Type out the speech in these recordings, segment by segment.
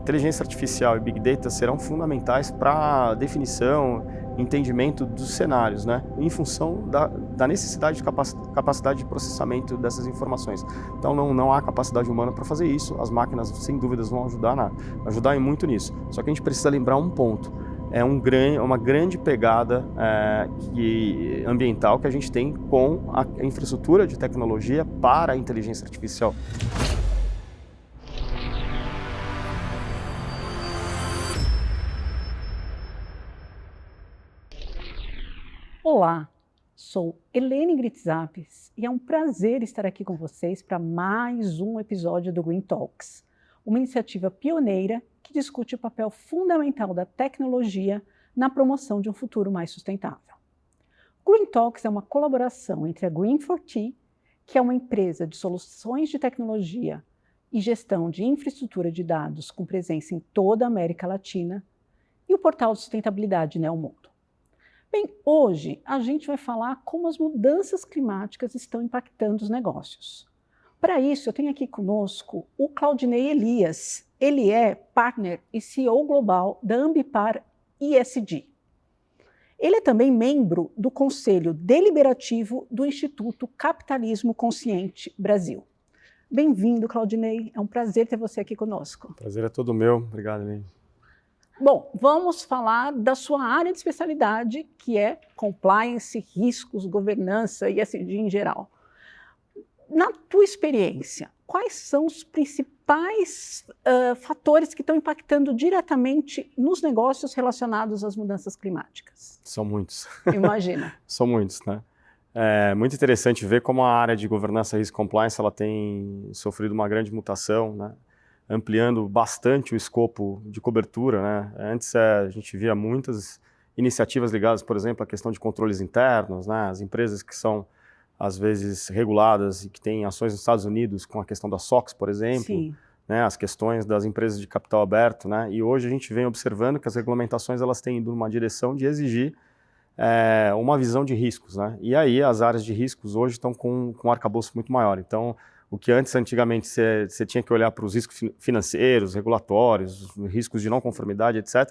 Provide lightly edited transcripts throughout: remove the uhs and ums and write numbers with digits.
inteligência artificial e Big Data serão fundamentais para a definição, entendimento dos cenários, né? Em função da necessidade de capacidade de processamento dessas informações. Então não há capacidade humana para fazer isso, as máquinas sem dúvidas vão ajudar em muito nisso. Só que a gente precisa lembrar um ponto, uma grande pegada ambiental que a gente tem com a infraestrutura de tecnologia para a inteligência artificial. Olá, sou Helene Gritzapes e é um prazer estar aqui com vocês para mais um episódio do Green Talks, uma iniciativa pioneira que discute o papel fundamental da tecnologia na promoção de um futuro mais sustentável. O Green Talks é uma colaboração entre a Green4T, que é uma empresa de soluções de tecnologia e gestão de infraestrutura de dados com presença em toda a América Latina, e o portal de sustentabilidade Neomundo. Bem, hoje a gente vai falar como as mudanças climáticas estão impactando os negócios. Para isso, eu tenho aqui conosco o Claudinei Elias. Ele é partner e CEO global da Ambipar ESG. Ele é também membro do Conselho Deliberativo do Instituto Capitalismo Consciente Brasil. Bem-vindo, Claudinei. É um prazer ter você aqui conosco. O prazer é todo meu. Obrigado, Helene. Bom, vamos falar da sua área de especialidade, que é compliance, riscos, governança e ESG em geral. Na tua experiência, quais são os principais fatores que estão impactando diretamente nos negócios relacionados às mudanças climáticas? São muitos. Imagina. São muitos, né? É muito interessante ver como a área de governança, risco e compliance ela tem sofrido uma grande mutação, né? Ampliando bastante o escopo de cobertura, né? Antes a gente via muitas iniciativas ligadas, por exemplo, à questão de controles internos, né? As empresas que são, às vezes, reguladas e que têm ações nos Estados Unidos com a questão da SOX, por exemplo, Sim. né? As questões das empresas de capital aberto, né? E hoje a gente vem observando que as regulamentações elas têm ido numa direção de exigir uma visão de riscos, né? E aí as áreas de riscos hoje estão com um arcabouço muito maior. Então, o que antigamente você tinha que olhar para os riscos financeiros, regulatórios, riscos de não conformidade, etc.,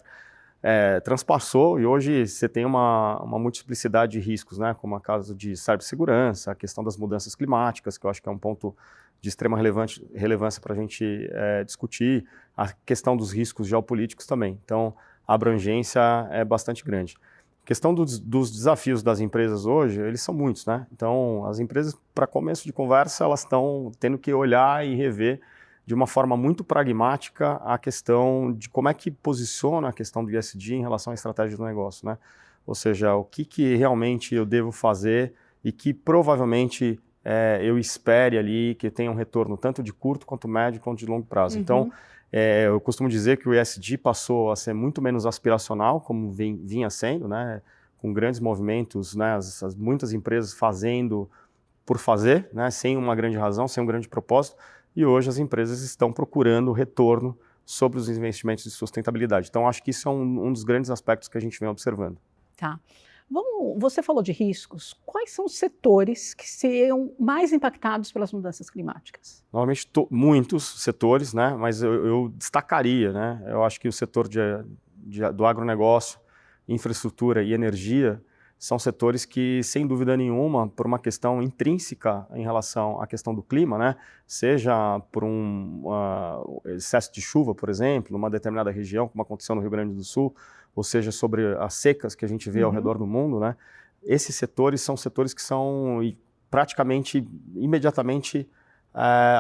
transpassou e hoje você tem uma multiplicidade de riscos, né? Como a caso de cibersegurança, a questão das mudanças climáticas, que eu acho que é um ponto de extrema relevância para a gente discutir, a questão dos riscos geopolíticos também. Então, a abrangência é bastante grande. A questão dos desafios das empresas hoje, eles são muitos, né? Então, as empresas, para começo de conversa, elas estão tendo que olhar e rever de uma forma muito pragmática a questão de como é que posiciona a questão do ESG em relação à estratégia do negócio, né? Ou seja, o que realmente eu devo fazer e que provavelmente eu espere ali que tenha um retorno tanto de curto quanto médio quanto de longo prazo. Uhum. Então, eu costumo dizer que o ESG passou a ser muito menos aspiracional, como vinha sendo, né? Com grandes movimentos, né? Muitas empresas fazendo por fazer, né? Sem uma grande razão, sem um grande propósito, e hoje as empresas estão procurando retorno sobre os investimentos de sustentabilidade. Então, acho que isso é um dos grandes aspectos que a gente vem observando. Tá. Você falou de riscos. Quais são os setores que serão mais impactados pelas mudanças climáticas? Normalmente, muitos setores, né? Mas eu destacaria, né? Eu acho que o setor do agronegócio, infraestrutura e energia são setores que, sem dúvida nenhuma, por uma questão intrínseca em relação à questão do clima, né? Seja por excesso de chuva, por exemplo, numa determinada região, como aconteceu no Rio Grande do Sul, ou seja, sobre as secas que a gente vê ao redor do mundo, né? Esses setores são setores que são praticamente, imediatamente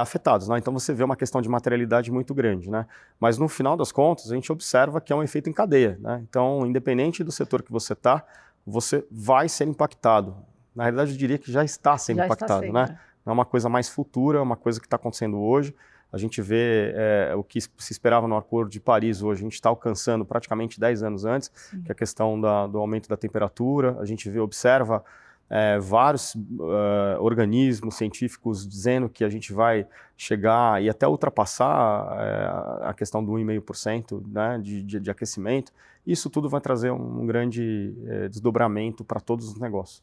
afetados, né? Então você vê uma questão de materialidade muito grande, né? Mas no final das contas, a gente observa que é um efeito em cadeia, né? Então, independente do setor que você está, você vai ser impactado. Na realidade, eu diria que já está sendo impactado, né? Não é uma coisa mais futura, é uma coisa que está acontecendo hoje. A gente vê o que se esperava no Acordo de Paris hoje, a gente está alcançando praticamente 10 anos antes, Sim. que é a questão do aumento da temperatura. A gente observa vários organismos científicos dizendo que a gente vai chegar e até ultrapassar a questão do 1,5%, né, de aquecimento. Isso tudo vai trazer um grande desdobramento para todos os negócios.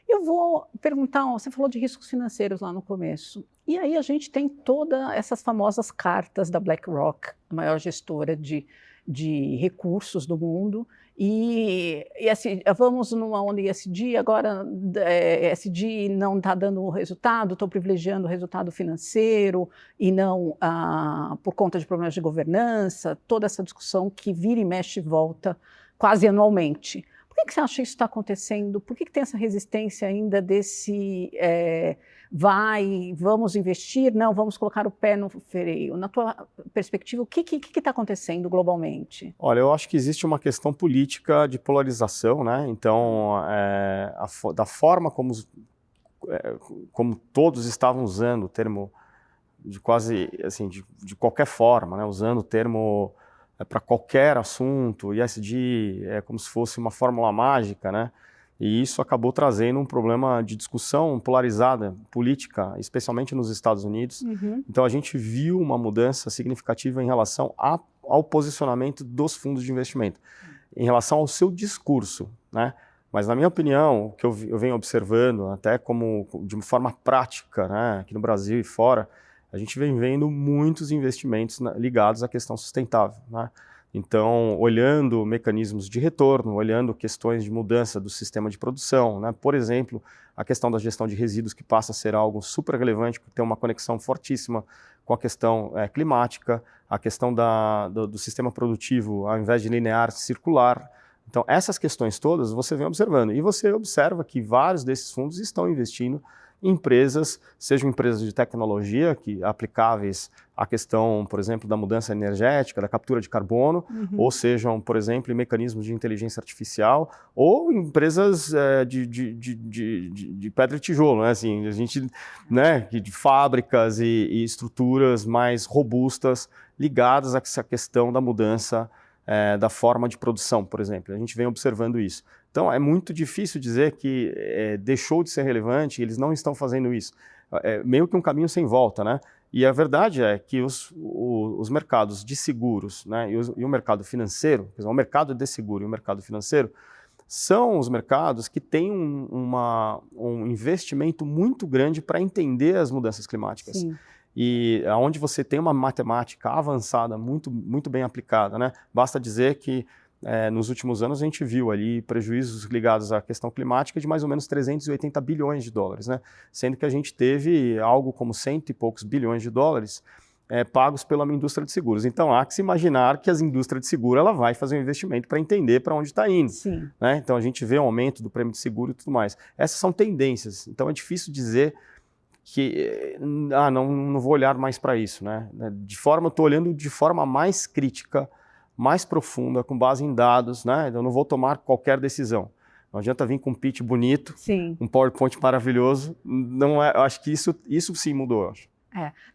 Eu vou perguntar, você falou de riscos financeiros lá no começo, e aí a gente tem todas essas famosas cartas da BlackRock, a maior gestora de recursos do mundo, e assim, vamos numa onda ESG, agora ESG não está dando resultado, estou privilegiando o resultado financeiro e não por conta de problemas de governança, toda essa discussão que vira e mexe e volta quase anualmente. Por que você acha que isso está acontecendo? Por que tem essa resistência ainda desse vamos investir? Não, vamos colocar o pé no freio. Na tua perspectiva, o que está acontecendo globalmente? Olha, eu acho que existe uma questão política de polarização, né? Então, da forma como todos estavam usando o termo de quase, assim, de qualquer forma, né? Usando o termo para qualquer assunto, ESG é como se fosse uma fórmula mágica, né? E isso acabou trazendo um problema de discussão polarizada, política, especialmente nos Estados Unidos. Uhum. Então a gente viu uma mudança significativa em relação ao posicionamento dos fundos de investimento, em relação ao seu discurso, né? Mas na minha opinião, o que eu venho observando, até como de uma forma prática, né, aqui no Brasil e fora, a gente vem vendo muitos investimentos ligados à questão sustentável, né? Então, olhando mecanismos de retorno, olhando questões de mudança do sistema de produção, né? Por exemplo, a questão da gestão de resíduos, que passa a ser algo super relevante, que tem uma conexão fortíssima com a questão climática, a questão do sistema produtivo, ao invés de linear, circular. Então, essas questões todas você vem observando. E você observa que vários desses fundos estão investindo em empresas, sejam empresas de tecnologia, aplicáveis à questão, por exemplo, da mudança energética, da captura de carbono, ou sejam, por exemplo, em mecanismos de inteligência artificial, ou empresas de pedra e tijolo, né? Assim, a gente, né, de fábricas e estruturas mais robustas ligadas a essa questão da mudança da forma de produção, por exemplo. A gente vem observando isso. Então, é muito difícil dizer que deixou de ser relevante e eles não estão fazendo isso. É meio que um caminho sem volta, né? E a verdade é que os mercados de seguros, né, e o mercado financeiro, quer dizer, o mercado de seguro e o mercado financeiro, são os mercados que têm um investimento muito grande para entender as mudanças climáticas. Sim. E onde você tem uma matemática avançada, muito, muito bem aplicada, né? Basta dizer que nos últimos anos a gente viu ali prejuízos ligados à questão climática de mais ou menos 380 bilhões de dólares, né? Sendo que a gente teve algo como 100 e poucos bilhões de dólares pagos pela indústria de seguros. Então há que se imaginar que a indústria de seguro ela vai fazer um investimento para entender para onde está indo. Sim. Né? Então a gente vê um aumento do prêmio de seguro e tudo mais. Essas são tendências, então é difícil dizer que não vou olhar mais para isso, né? Eu estou olhando de forma mais crítica, mais profunda, com base em dados, né? Eu não vou tomar qualquer decisão. Não adianta vir com um pitch bonito, Sim. um PowerPoint maravilhoso. Não é, eu acho que isso sim mudou, eu acho.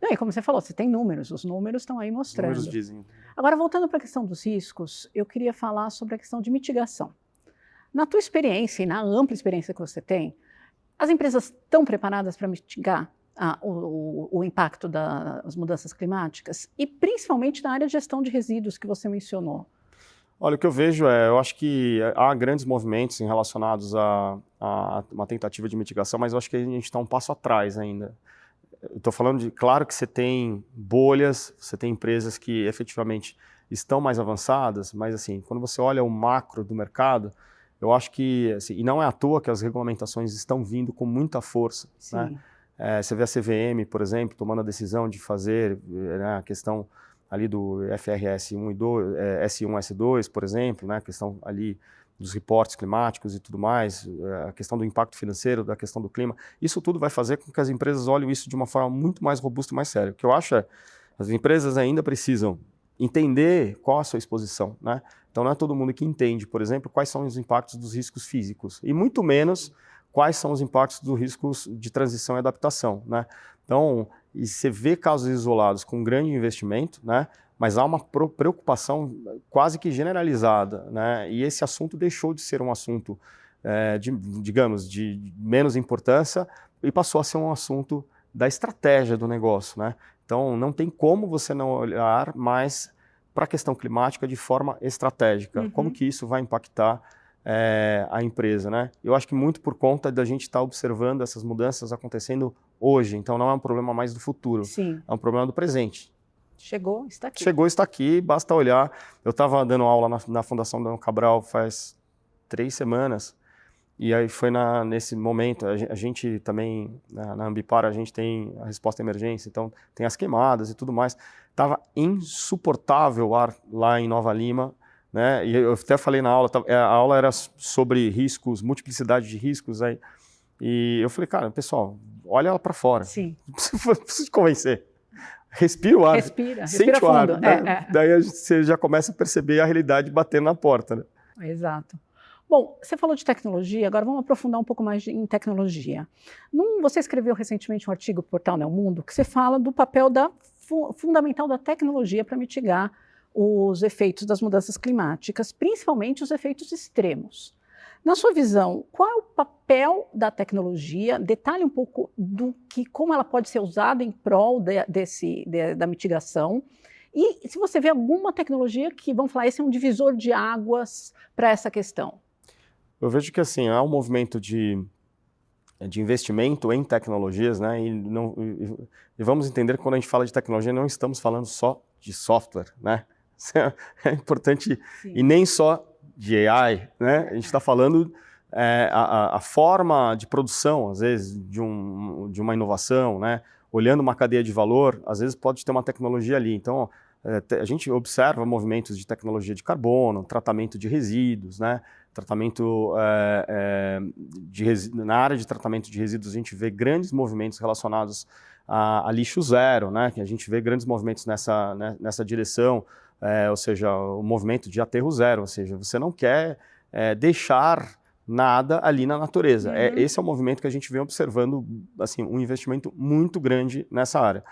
Não, e como você falou, você tem números, os números estão aí mostrando. Os números dizem. Agora, voltando para a questão dos riscos, eu queria falar sobre a questão de mitigação. Na tua experiência e na ampla experiência que você tem, as empresas estão preparadas para mitigar o impacto das mudanças climáticas e principalmente na área de gestão de resíduos que você mencionou? Olha, o que eu vejo eu acho que há grandes movimentos relacionados a uma tentativa de mitigação, mas eu acho que a gente está um passo atrás ainda. Eu estou falando claro que você tem bolhas, você tem empresas que efetivamente estão mais avançadas, mas assim, quando você olha o macro do mercado, eu acho que, assim, e não é à toa que as regulamentações estão vindo com muita força, né? Você vê a CVM, por exemplo, tomando a decisão de fazer a questão ali do FRS 1 e 2, S1, S2, por exemplo, né? A questão ali dos reportes climáticos e tudo mais, a questão do impacto financeiro, da questão do clima. Isso tudo vai fazer com que as empresas olhem isso de uma forma muito mais robusta e mais séria. O que eu acho as empresas ainda precisam entender qual a sua exposição, né? Então não é todo mundo que entende, por exemplo, quais são os impactos dos riscos físicos e muito menos quais são os impactos dos riscos de transição e adaptação, né? Então, e você vê casos isolados com grande investimento, né? Mas há uma preocupação quase que generalizada, né? E esse assunto deixou de ser um assunto, digamos, de menos importância e passou a ser um assunto da estratégia do negócio, né? Então, não tem como você não olhar mais para a questão climática de forma estratégica. Como que isso vai impactar a empresa, né? Eu acho que muito por conta da gente estar observando essas mudanças acontecendo hoje. Então não é um problema mais do futuro, Sim. é um problema do presente. Chegou, está aqui. Chegou, está aqui, basta olhar. Eu estava dando aula na Fundação Dom Cabral faz 3 semanas, e aí foi nesse momento, a gente também, na Ambipar, a gente tem a resposta à emergência, então tem as queimadas e tudo mais. Estava insuportável o ar lá em Nova Lima, né? E eu até falei na aula, a aula era sobre riscos, multiplicidade de riscos, aí, e eu falei, cara, pessoal, olha lá para fora. Sim. Não preciso te convencer. Respira o ar, sente o ar, fundo. né? Daí você já começa a perceber a realidade batendo na porta, né? Exato. Bom, você falou de tecnologia, agora vamos aprofundar um pouco mais em tecnologia. Você escreveu recentemente um artigo para o portal Neo Mundo que você fala do papel fundamental da tecnologia para mitigar os efeitos das mudanças climáticas, principalmente os efeitos extremos. Na sua visão, qual é o papel da tecnologia? Detalhe um pouco como ela pode ser usada em prol da mitigação. E se você vê alguma tecnologia que, vamos falar, esse é um divisor de águas para essa questão. Eu vejo que assim, há um movimento de investimento em tecnologias, né? E vamos entender que quando a gente fala de tecnologia, não estamos falando só de software, né? Isso é importante. Sim. E nem só de AI, né? A gente está falando a forma de produção, às vezes, de uma inovação, né? Olhando uma cadeia de valor, às vezes pode ter uma tecnologia ali. Então, a gente observa movimentos de tecnologia de carbono, tratamento de resíduos, né? Tratamento na área de tratamento de resíduos, a gente vê grandes movimentos relacionados a lixo zero, né? Que a gente vê grandes movimentos nessa direção. Ou seja, o movimento de aterro zero, ou seja, você não quer deixar nada ali na natureza. Uhum. Esse é o movimento que a gente vem observando, assim, um investimento muito grande nessa área.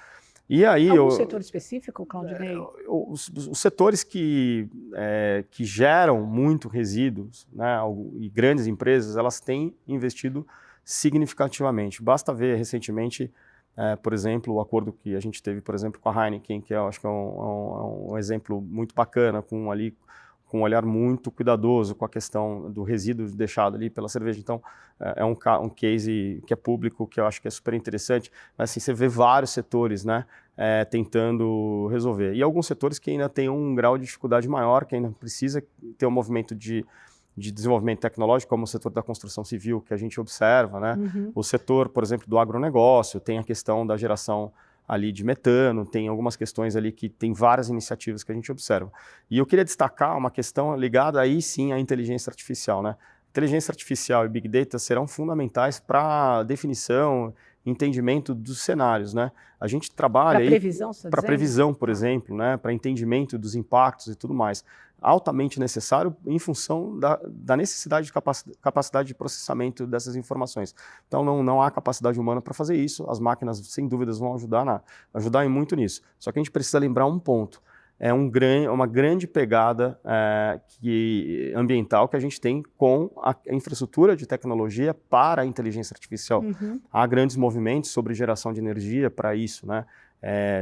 E aí, algum setor específico, Claudinei? Os setores que geram muito resíduos, né, e grandes empresas, elas têm investido significativamente. Basta ver recentemente, por exemplo, o acordo que a gente teve, por exemplo, com a Heineken, que eu acho que é um exemplo muito bacana, com um olhar muito cuidadoso com a questão do resíduo deixado ali pela cerveja. Então, é um case que é público, que eu acho que é super interessante. Mas assim, você vê vários setores, né, tentando resolver. E alguns setores que ainda têm um grau de dificuldade maior, que ainda precisa ter um movimento de desenvolvimento tecnológico, como o setor da construção civil, que a gente observa, né? Uhum. O setor, por exemplo, do agronegócio, tem a questão da geração ali de metano, tem algumas questões ali que tem várias iniciativas que a gente observa. E eu queria destacar uma questão ligada aí sim à inteligência artificial, né? Inteligência artificial e Big Data serão fundamentais para a definição, entendimento dos cenários, né? A gente trabalha para previsão, para previsão, por exemplo, né? Para entendimento dos impactos e tudo mais. Altamente necessário em função da necessidade de capacidade de processamento dessas informações. Então não há capacidade humana para fazer isso, as máquinas sem dúvidas vão ajudar muito nisso. Só que a gente precisa lembrar um ponto, uma grande pegada ambiental que a gente tem com a infraestrutura de tecnologia para a inteligência artificial. Uhum. Há grandes movimentos sobre geração de energia para isso, né?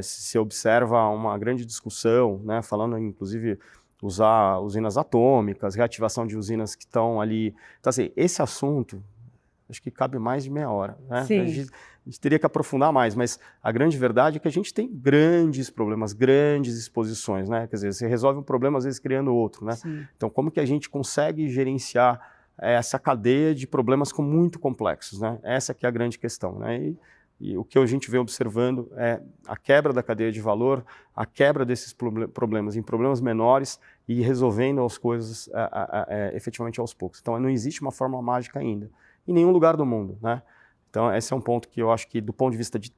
Se observa uma grande discussão, né? Falando inclusive usar usinas atômicas, reativação de usinas que estão ali. Então, assim, esse assunto, acho que cabe mais de meia hora, né? Sim. A gente teria que aprofundar mais, mas a grande verdade é que a gente tem grandes problemas, grandes exposições, né? Quer dizer, você resolve um problema, às vezes, criando outro, né? Sim. Então, como que a gente consegue gerenciar essa cadeia de problemas muito complexos, né? Essa que é a grande questão, né? E o que a gente vem observando é a quebra da cadeia de valor, a quebra desses problemas em problemas menores e resolvendo as coisas efetivamente aos poucos. Então, não existe uma fórmula mágica ainda, em nenhum lugar do mundo, né? Então, esse é um ponto que eu acho que, do ponto de vista de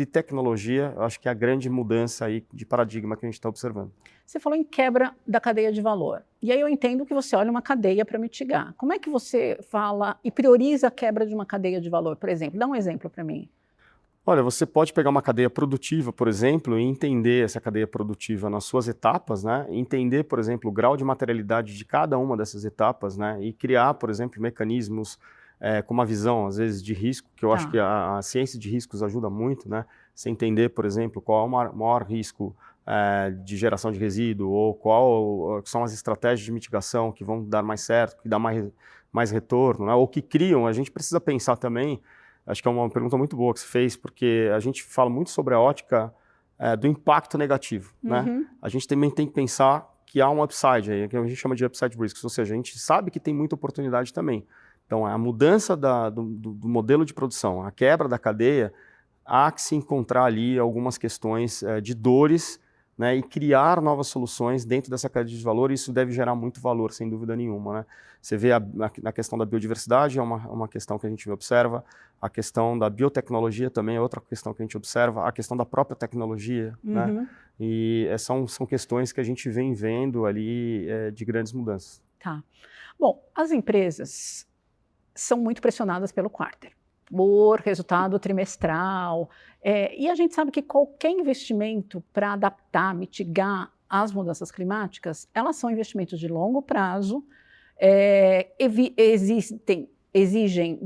tecnologia, eu acho que é a grande mudança aí de paradigma que a gente está observando. Você falou em quebra da cadeia de valor. E aí eu entendo que você olha uma cadeia para mitigar. Como é que você fala e prioriza a quebra de uma cadeia de valor, por exemplo? Dá um exemplo para mim. Olha, você pode pegar uma cadeia produtiva, por exemplo, e entender essa cadeia produtiva nas suas etapas, né? Entender, por exemplo, o grau de materialidade de cada uma dessas etapas, né? E criar, por exemplo, mecanismos com uma visão, às vezes, de risco, que eu acho que a ciência de riscos ajuda muito, né? Você entender, por exemplo, qual é o maior risco de geração de resíduo, ou qual são as estratégias de mitigação que vão dar mais certo, que dá mais retorno, né? Ou que criam. A gente precisa pensar também, acho que é uma pergunta muito boa que você fez, porque a gente fala muito sobre a ótica do impacto negativo, né? A gente também tem que pensar que há um upside aí, que a gente chama de upside risks, ou seja, a gente sabe que tem muita oportunidade também. Então, a mudança do modelo de produção, a quebra da cadeia, há que se encontrar ali algumas questões de dores, né, e criar novas soluções dentro dessa cadeia de valor, e isso deve gerar muito valor, sem dúvida nenhuma, né? Você vê na questão da biodiversidade, é uma questão que a gente observa, a questão da biotecnologia também é outra questão que a gente observa, a questão da própria tecnologia, né? E são questões que a gente vem vendo ali de grandes mudanças. Tá. Bom, as empresas são muito pressionadas pelo quarter, por resultado trimestral, e a gente sabe que qualquer investimento para adaptar, mitigar as mudanças climáticas, elas são investimentos de longo prazo, exigem,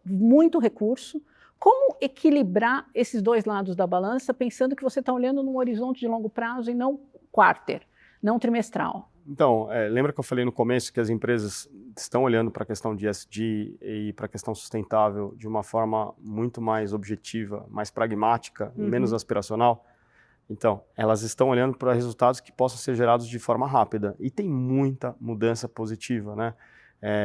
muito recurso. Como equilibrar esses dois lados da balança, pensando que você está olhando num horizonte de longo prazo e não quarter, não trimestral? Então, lembra que eu falei no começo que as empresas estão olhando para a questão de ESG e para a questão sustentável de uma forma muito mais objetiva, mais pragmática, menos aspiracional? Então, elas estão olhando para resultados que possam ser gerados de forma rápida. E tem muita mudança positiva, né?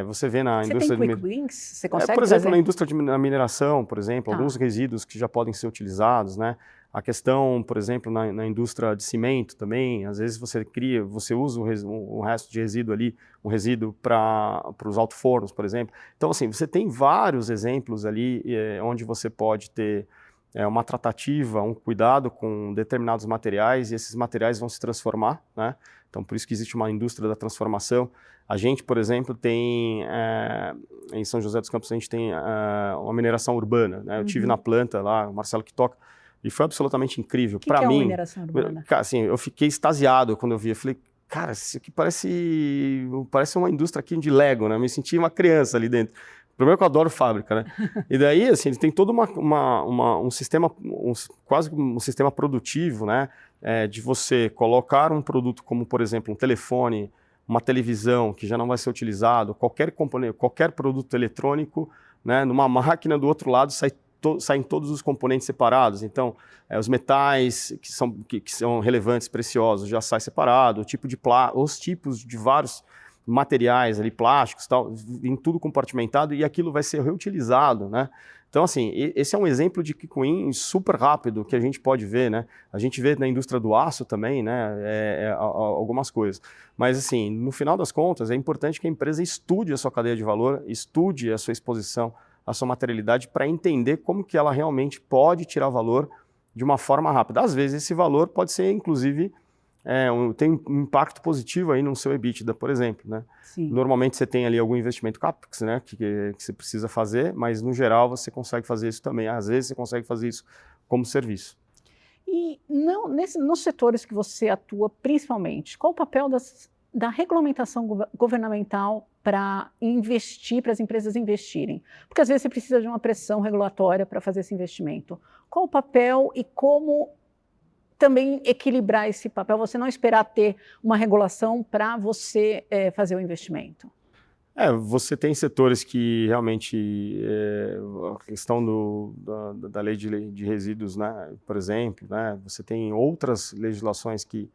Você vê na indústria... Você tem quick wins? Você consegue por exemplo, fazer? na indústria da mineração, por exemplo, alguns resíduos que já podem ser utilizados, né? A questão, por exemplo, na indústria de cimento também, às vezes você usa o resto de resíduo ali, um resíduo para os alto-fornos, por exemplo. Então, assim, você tem vários exemplos ali onde você pode ter uma tratativa, um cuidado com determinados materiais, e esses materiais vão se transformar, né? Então, por isso que existe uma indústria da transformação. A gente, por exemplo, tem, em São José dos Campos, a gente tem uma mineração urbana, né? Eu tive na planta lá, o Marcelo que toca, e foi absolutamente incrível. Para mim, é uma mineração urbana? Assim, eu fiquei extasiado quando eu vi. Eu falei, cara, isso aqui parece uma indústria aqui de Lego, né? Eu me senti uma criança ali dentro. Primeiro que eu adoro fábrica, né? E daí, assim, tem todo um sistema, quase um sistema produtivo, né? De você colocar um produto como, por exemplo, um telefone, uma televisão que já não vai ser utilizado, qualquer componente, qualquer produto eletrônico, né? Numa máquina do outro lado saem todos os componentes separados. Então, os metais que são relevantes, preciosos, já sai separado, os tipos de vários materiais ali, plásticos, tal, em tudo compartimentado, e aquilo vai ser reutilizado, né? Então, assim, esse é um exemplo de quick win super rápido que a gente pode ver, né? A gente vê na indústria do aço também, né? Algumas coisas. Mas, assim, no final das contas, é importante que a empresa estude a sua cadeia de valor, estude a sua exposição, a sua materialidade, para entender como que ela realmente pode tirar valor de uma forma rápida. Às vezes, esse valor pode ser, inclusive, tem um impacto positivo aí no seu EBITDA, por exemplo, né? Sim. Normalmente você tem ali algum investimento CAPEX, né, que você precisa fazer, mas no geral você consegue fazer isso também. Às vezes você consegue fazer isso como serviço. E nos setores que você atua principalmente, qual o papel da regulamentação governamental para investir, para as empresas investirem? Porque às vezes você precisa de uma pressão regulatória para fazer esse investimento. Qual o papel e como também equilibrar esse papel, você não esperar ter uma regulação para você fazer o investimento? Você tem setores que realmente, a questão da lei de resíduos, né, por exemplo, né, você tem outras legislações que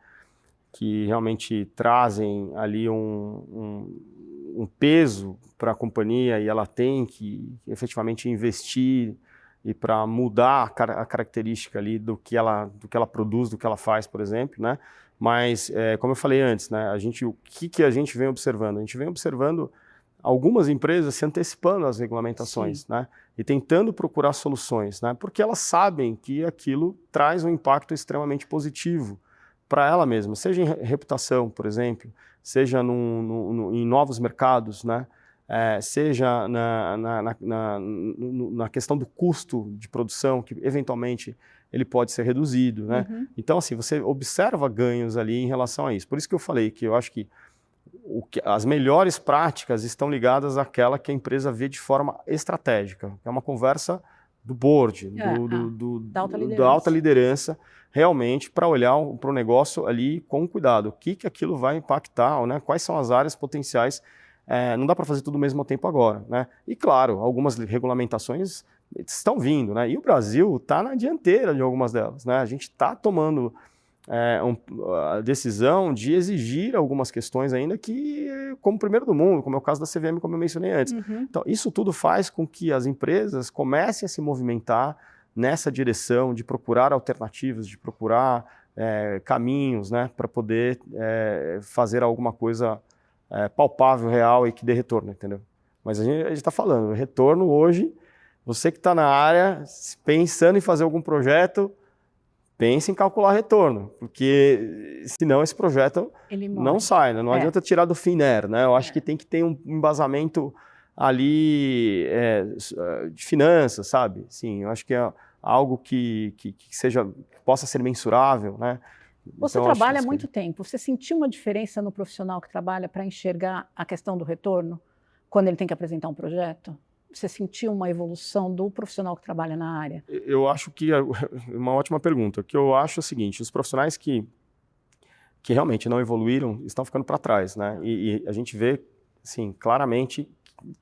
realmente trazem ali um peso para a companhia, e ela tem que efetivamente investir e para mudar a característica ali do que ela produz, do que ela faz, por exemplo, né? Mas, como eu falei antes, né, o que a gente vem observando? A gente vem observando algumas empresas se antecipando às regulamentações, né, e tentando procurar soluções, né, porque elas sabem que aquilo traz um impacto extremamente positivo para ela mesma, seja em reputação, por exemplo, seja em novos mercados, né, seja na questão do custo de produção, que eventualmente ele pode ser reduzido, né? Então, assim, você observa ganhos ali em relação a isso. Por isso que eu falei que eu acho que as melhores práticas estão ligadas àquela que a empresa vê de forma estratégica. É uma conversa do board, da alta liderança, realmente para olhar para o negócio ali com cuidado. O que aquilo vai impactar, né? Quais são as áreas potenciais. Não dá para fazer tudo ao mesmo tempo agora, né? E claro, algumas regulamentações estão vindo, né? E o Brasil está na dianteira de algumas delas, né? A gente está tomando a decisão de exigir algumas questões ainda que, como primeiro do mundo, como é o caso da CVM, como eu mencionei antes. Então, isso tudo faz com que as empresas comecem a se movimentar nessa direção de procurar alternativas, de procurar caminhos, né, para poder fazer alguma coisa palpável, real e que dê retorno, entendeu? Mas a gente está falando, retorno hoje, você que está na área, pensando em fazer algum projeto, pense em calcular retorno, porque senão esse projeto não sai, né? Não adianta tirar do FINER, né? Eu acho que tem que ter um embasamento ali de finanças, sabe? Sim, eu acho que é algo que possa ser mensurável, né? Você trabalha há muito tempo. Você sentiu uma diferença no profissional que trabalha para enxergar a questão do retorno quando ele tem que apresentar um projeto? Você sentiu uma evolução do profissional que trabalha na área? Eu acho que é uma ótima pergunta. O que eu acho é o seguinte, os profissionais que realmente não evoluíram estão ficando para trás, né? E a gente vê, assim, claramente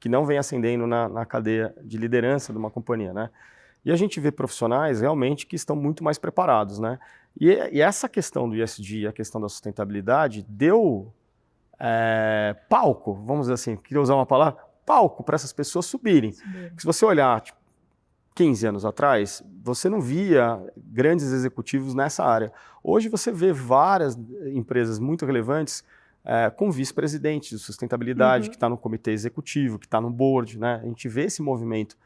que não vem ascendendo na cadeia de liderança de uma companhia, né? E a gente vê profissionais realmente que estão muito mais preparados, né? E essa questão do ESG, a questão da sustentabilidade, deu palco, vamos dizer assim, queria usar uma palavra, palco para essas pessoas subirem. Porque se você olhar, tipo, 15 anos atrás, você não via grandes executivos nessa área. Hoje você vê várias empresas muito relevantes com vice-presidente de sustentabilidade, que está no comitê executivo, que está no board, né? A gente vê esse movimento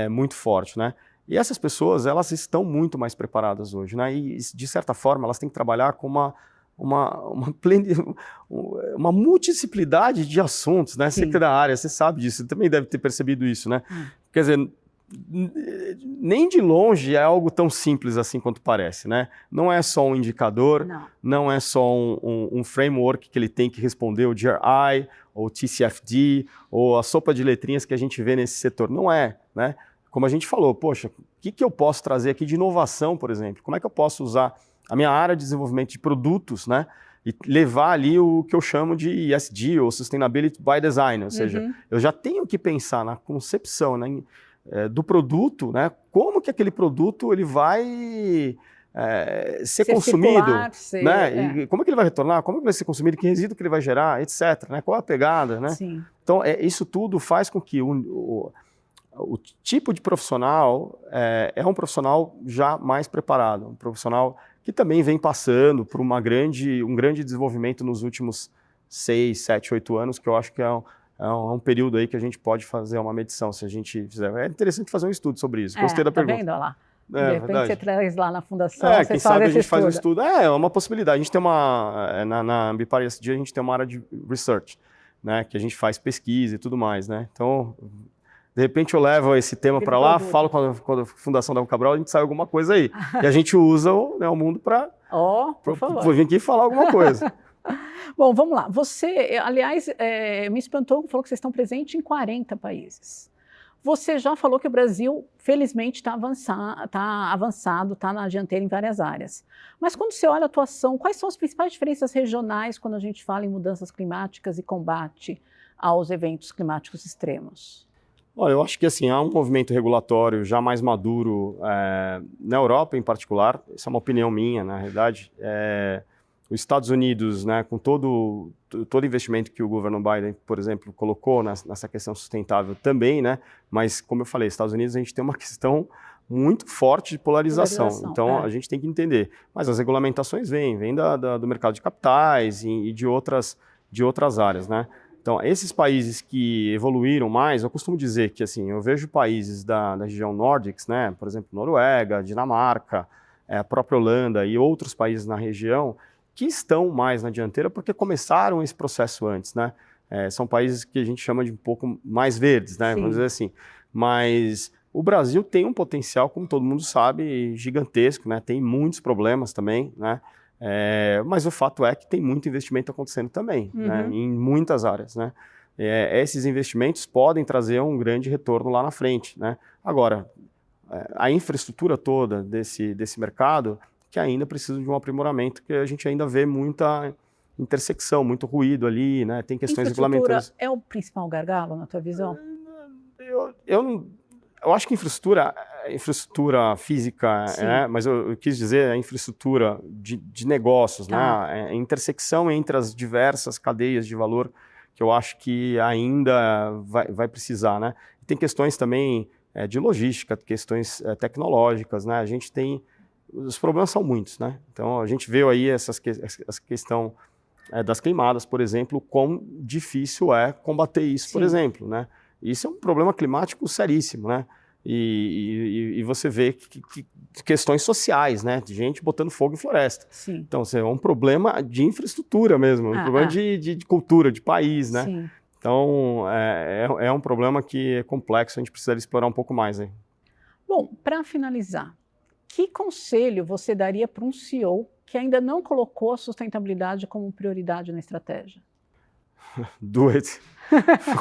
muito forte, né? E essas pessoas, elas estão muito mais preparadas hoje, né? E, de certa forma, elas têm que trabalhar com uma multiplicidade de assuntos, né? Você que é da área, você sabe disso, você também deve ter percebido isso, né? Quer dizer, nem de longe é algo tão simples assim quanto parece, né? Não é só um indicador, não é só um framework que ele tem que responder o GRI, ou TCFD, ou a sopa de letrinhas que a gente vê nesse setor. Não é, né? Como a gente falou, poxa, o que eu posso trazer aqui de inovação, por exemplo? Como é que eu posso usar a minha área de desenvolvimento de produtos, né? E levar ali o que eu chamo de ESG, ou Sustainability by Design, ou seja, eu já tenho que pensar na concepção, né, do produto, né? Como que aquele produto ele vai ser consumido, né? E como é que ele vai retornar, como é que vai ser consumido, que resíduo que ele vai gerar, etc. Né? Qual é a pegada, né? Sim. Então, isso tudo faz com que o tipo de profissional é um profissional já mais preparado, um profissional que também vem passando por um grande desenvolvimento nos últimos 6, 7, 8 anos, que eu acho que é um período aí que a gente pode fazer uma medição, se a gente fizer. É interessante fazer um estudo sobre isso. Gostei da pergunta. Tá vendo, olha lá? De repente verdade. Você traz lá na fundação, você quem sabe a gente faz um estudo. É uma possibilidade. A gente tem na Ambipar ESG, a gente tem uma área de research, né, que a gente faz pesquisa e tudo mais, né? Então, de repente eu levo esse tema para lá, falo com a Fundação Dom Cabral, a gente sai alguma coisa aí. E a gente usa o mundo para vir aqui falar alguma coisa. Bom, vamos lá. Você, aliás, me espantou, falou que vocês estão presentes em 40 países. Você já falou que o Brasil, felizmente, está avançado, está na dianteira em várias áreas. Mas quando você olha a atuação, quais são as principais diferenças regionais quando a gente fala em mudanças climáticas e combate aos eventos climáticos extremos? Olha, eu acho que assim, há um movimento regulatório já mais maduro na Europa, em particular. Isso é uma opinião minha, na realidade. Os Estados Unidos, né, com todo investimento que o governo Biden, por exemplo, colocou nessa questão sustentável também, né, mas, como eu falei, Estados Unidos a gente tem uma questão muito forte de polarização. Então, a gente tem que entender. Mas as regulamentações vêm do mercado de capitais e de outras áreas, né? Então, esses países que evoluíram mais, eu costumo dizer que, assim, eu vejo países da região Nordics, né, por exemplo, Noruega, Dinamarca, a própria Holanda e outros países na região que estão mais na dianteira porque começaram esse processo antes, né? São países que a gente chama de um pouco mais verdes, né, vamos dizer assim. Mas o Brasil tem um potencial, como todo mundo sabe, gigantesco, né? Tem muitos problemas também, né? Mas o fato é que tem muito investimento acontecendo também, né, em muitas áreas, né? Esses investimentos podem trazer um grande retorno lá na frente, né? Agora, a infraestrutura toda desse mercado, que ainda precisam de um aprimoramento, que a gente ainda vê muita intersecção, muito ruído ali, né? Tem questões regulamentares. É o principal gargalo, na tua visão? Eu acho que infraestrutura física, mas eu quis dizer a infraestrutura de negócios, né? A intersecção entre as diversas cadeias de valor que eu acho que ainda vai precisar, né? Tem questões também de logística, questões tecnológicas, né? A gente tem... Os problemas são muitos, né? Então, a gente vê aí essa questão das queimadas, por exemplo, quão difícil é combater isso, por exemplo, né? Isso é um problema climático seríssimo, né? E você vê questões sociais, né? De gente botando fogo em floresta. Sim. Então, é um problema de infraestrutura mesmo, um problema de cultura, de país, né? Sim. Então, é um problema que é complexo, a gente precisa explorar um pouco mais aí. Bom, para finalizar, que conselho você daria para um CEO que ainda não colocou a sustentabilidade como prioridade na estratégia? Do it.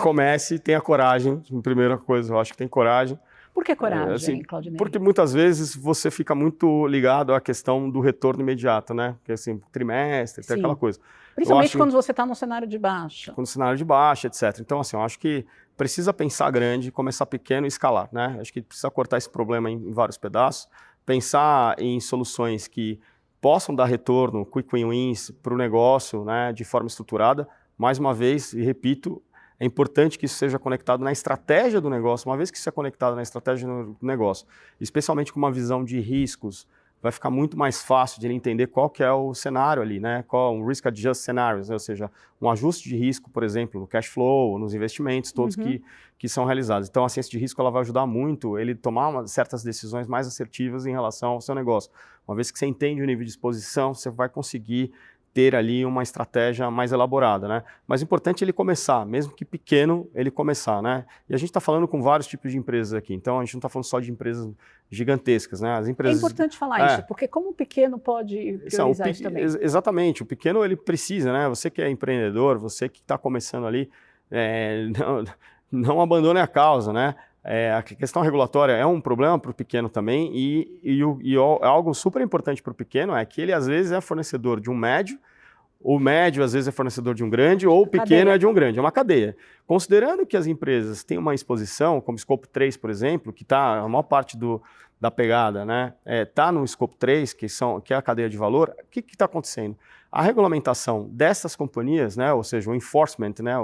Comece, tenha coragem, primeira coisa, eu acho que tem coragem. Por que coragem, assim, Claudinei? Porque muitas vezes você fica muito ligado à questão do retorno imediato, né? Porque assim, trimestre, tem aquela coisa. Principalmente quando você está no cenário de baixa. Quando o cenário de baixa, etc. Então, assim, eu acho que precisa pensar grande, começar pequeno e escalar, né? Acho que precisa cortar esse problema em vários pedaços, pensar em soluções que possam dar retorno, quick win-wins para o negócio, né? De forma estruturada. Mais uma vez, e repito, é importante que isso seja conectado na estratégia do negócio. Uma vez que isso é conectado na estratégia do negócio, especialmente com uma visão de riscos, vai ficar muito mais fácil de ele entender qual que é o cenário ali, né? Qual o risk adjust scenarios, né? Ou seja, um ajuste de risco, por exemplo, no cash flow, nos investimentos, todos que são realizados. Então, a ciência de risco ela vai ajudar muito ele tomar certas decisões mais assertivas em relação ao seu negócio. Uma vez que você entende o nível de exposição, você vai conseguir ter ali uma estratégia mais elaborada, né? Mas o importante é ele começar, mesmo que pequeno, ele começar, né? E a gente está falando com vários tipos de empresas aqui, então a gente não está falando só de empresas gigantescas, né? As empresas... É importante falar isso, porque como o pequeno pode priorizar isso também? Exatamente, o pequeno ele precisa, né? Você que é empreendedor, você que está começando ali, não abandone a causa, né? A questão regulatória é um problema para o pequeno também e algo super importante para o pequeno é que ele às vezes é fornecedor de um médio, o médio às vezes é fornecedor de um grande ou o pequeno é de um grande, é uma cadeia. Considerando que as empresas têm uma exposição, como Scope 3, por exemplo, que está a maior parte da pegada, né, está no Scope 3, que é a cadeia de valor, o que está acontecendo? A regulamentação dessas companhias, né, ou seja, o enforcement, né,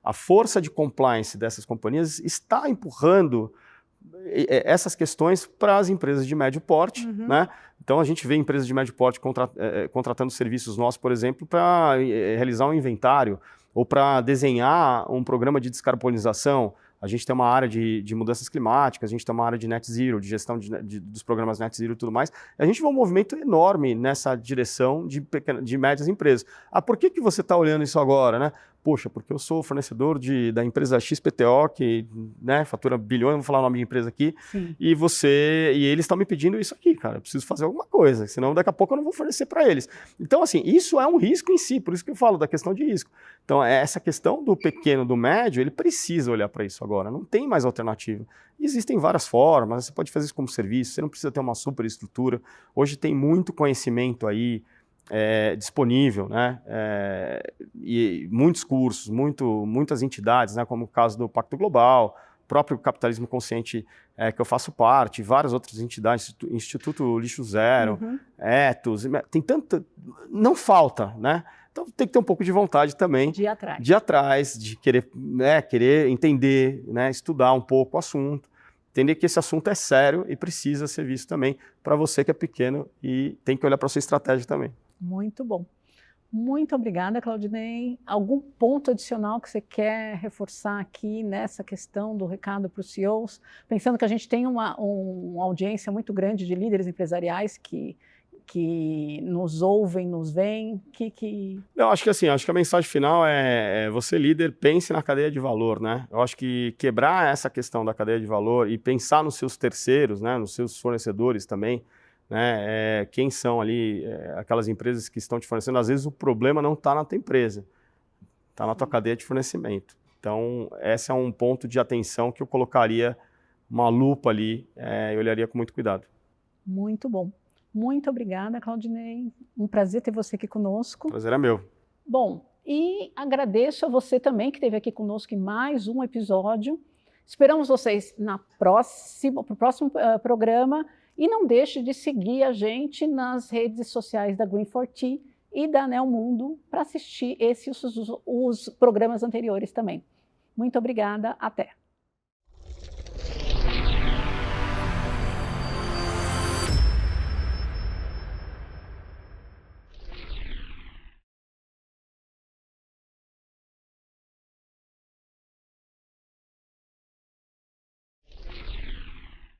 a força de compliance dessas companhias está empurrando essas questões para as empresas de médio porte, né? Então a gente vê empresas de médio porte contratando serviços nossos, por exemplo, para realizar um inventário ou para desenhar um programa de descarbonização. A gente tem uma área de mudanças climáticas, a gente tem uma área de net zero, de gestão dos programas net zero e tudo mais. A gente vê um movimento enorme nessa direção de médias empresas. Por que você está olhando isso agora, né? Poxa, porque eu sou fornecedor da empresa XPTO, que, né, fatura bilhões, vou falar o nome de empresa aqui, e eles estão me pedindo isso aqui, cara, eu preciso fazer alguma coisa, senão daqui a pouco eu não vou fornecer para eles. Então, assim, isso é um risco em si, por isso que eu falo da questão de risco. Então, essa questão do pequeno, do médio, ele precisa olhar para isso agora, não tem mais alternativa. Existem várias formas, você pode fazer isso como serviço, você não precisa ter uma superestrutura. Hoje tem muito conhecimento aí, disponível, né? E muitos cursos, muitas entidades, né? Como o caso do Pacto Global, próprio Capitalismo Consciente, que eu faço parte, várias outras entidades, Instituto Lixo Zero, Ethos, tem tanta... Não falta, né? Então tem que ter um pouco de vontade também de ir atrás, de querer, querer entender, né? Estudar um pouco o assunto, entender que esse assunto é sério e precisa ser visto também para você que é pequeno e tem que olhar para a sua estratégia também. Muito bom. Muito obrigada, Claudinei. Algum ponto adicional que você quer reforçar aqui nessa questão do recado para os CEOs? Pensando que a gente tem uma audiência muito grande de líderes empresariais que nos ouvem, nos veem. Eu acho que assim, acho que a mensagem final é você líder, pense na cadeia de valor, né? Eu acho que quebrar essa questão da cadeia de valor e pensar nos seus terceiros, né, nos seus fornecedores também, né, quem são ali aquelas empresas que estão te fornecendo, às vezes o problema não está na tua empresa, está na tua cadeia de fornecimento. Então, esse é um ponto de atenção que eu colocaria uma lupa ali e olharia com muito cuidado. Muito bom. Muito obrigada, Claudinei. Um prazer ter você aqui conosco. Prazer é meu. Bom, e agradeço a você também que esteve aqui conosco em mais um episódio. Esperamos vocês para o próximo programa e não deixe de seguir a gente nas redes sociais da Green4T e da Neomundo para assistir os programas anteriores também. Muito obrigada, até!